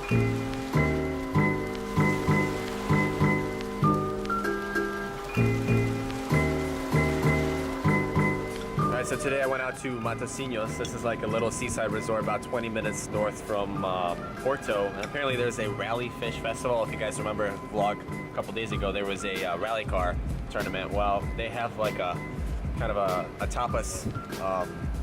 So today I went out to Matosinhos. This is like a little seaside resort about 20 minutes north from Porto. And apparently there's a rally fish festival. If you guys remember the vlog a couple days ago, there was a rally car tournament. Well, they have like a kind of a tapas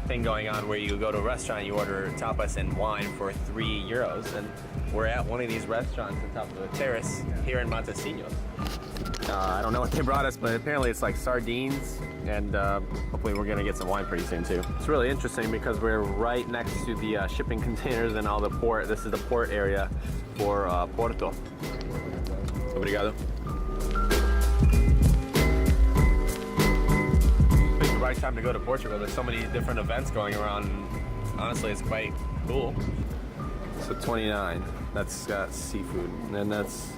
thing going on where you go to a restaurant, you order tapas and wine for €3. And we're at one of these restaurants on top of the terrace here in Matosinhos. I don't know what they brought us, but apparently it's like sardines, and hopefully we're gonna get some wine pretty soon too. It's really interesting because we're right next to the shipping containers and all the port. This is the port area for Porto. Obrigado. It's the right time to go to Portugal. There's so many different events going around. Honestly, it's quite cool. So 29, that's got seafood, and then that's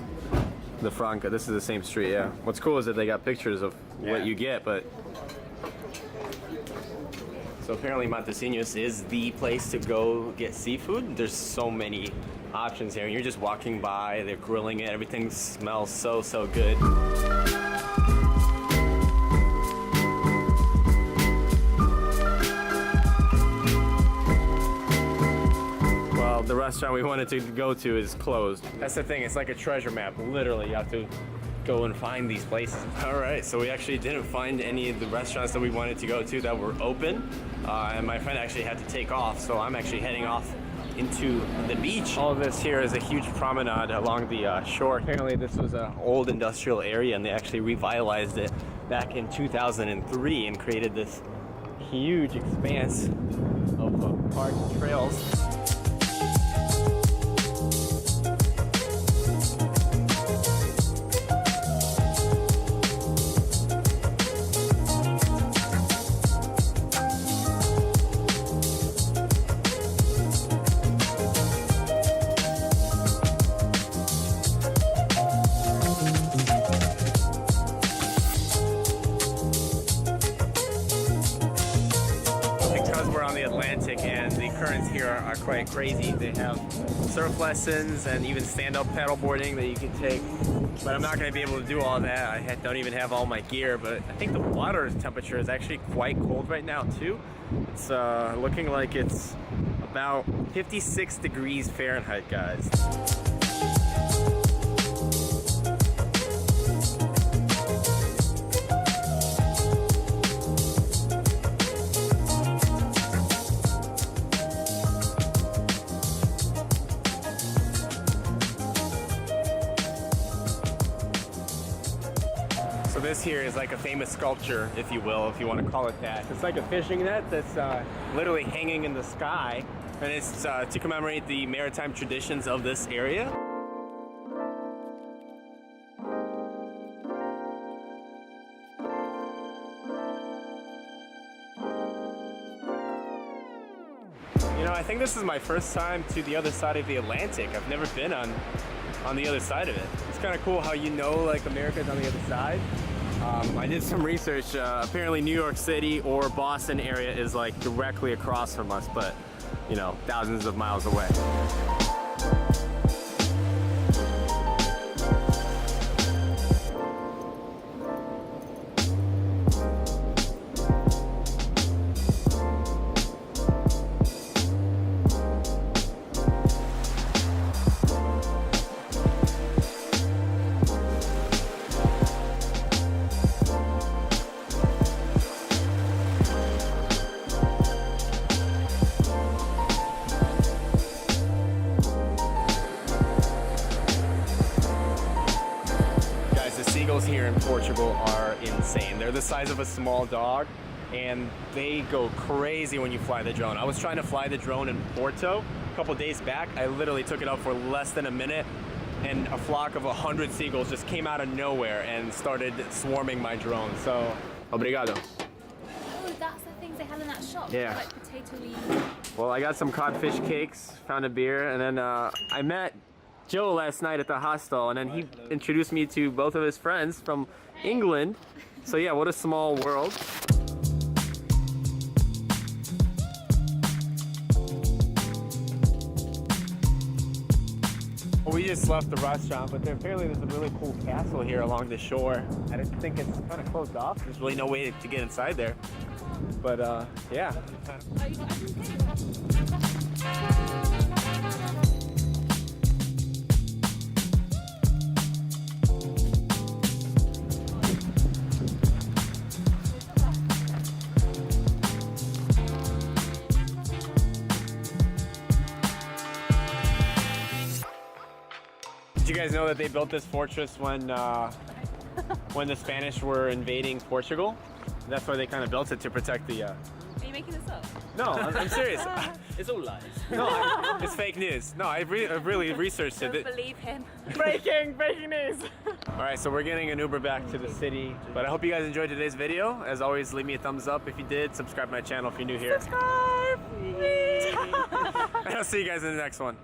the Franca. This is the same street, yeah. What's cool is that they got pictures of what you get, but... So apparently Matosinhos is the place to go get seafood. There's so many options here. You're just walking by, they're grilling it, everything smells so good. The restaurant we wanted to go to is closed. That's the thing, it's like a treasure map. Literally, you have to go and find these places. All right, so we actually didn't find any of the restaurants that we wanted to go to that were open. And my friend actually had to take off, so I'm actually heading off into the beach. All of this here is a huge promenade along the shore. Apparently this was an old industrial area and they actually revitalized it back in 2003 and created this huge expanse of parked trails. And the currents here are quite crazy. They have surf lessons and even stand-up paddle boarding that you can take. But I'm not going to be able to do all that. I don't even have all my gear, but I think the water temperature is actually quite cold right now too. It's looking like it's about 56 degrees Fahrenheit, guys. So this here is like a famous sculpture, if you will, if you want to call it that. It's like a fishing net that's literally hanging in the sky, and it's to commemorate the maritime traditions of this area. You know, I think this is my first time to the other side of the Atlantic. I've never been on the other side of it. It's kind of cool how you know like America's on the other side. I did some research. Apparently New York City or Boston area is like directly across from us, but you know, thousands of miles away. Seagulls here in Portugal are insane. They're the size of a small dog and they go crazy when you fly the drone. I was trying to fly the drone in Porto a couple days back. I literally took it out for less than a minute and a flock of 100 seagulls just came out of nowhere and started swarming my drone. So, obrigado. Oh, that's the things they had in that shop. Yeah. Like potato leaves. Well, I got some codfish cakes, found a beer, and then I met Joe last night at the hostel, and then he introduced me to both of his friends from England. So yeah, what a small world. Well, we just left the restaurant, but apparently there's a really cool castle here along the shore. I just think it's kind of closed off. There's really no way to get inside there. But yeah. Did you guys know that they built this fortress when the Spanish were invading Portugal? That's why they kind of built it, to protect the... Are you making this up? No, I'm serious. It's all lies. No, it's fake news. No, I've really researched Don't it. believe him. Breaking news. All right, so we're getting an Uber back to the city. But I hope you guys enjoyed today's video. As always, leave me a thumbs up if you did. Subscribe to my channel if you're new here. Subscribe! And I'll see you guys in the next one.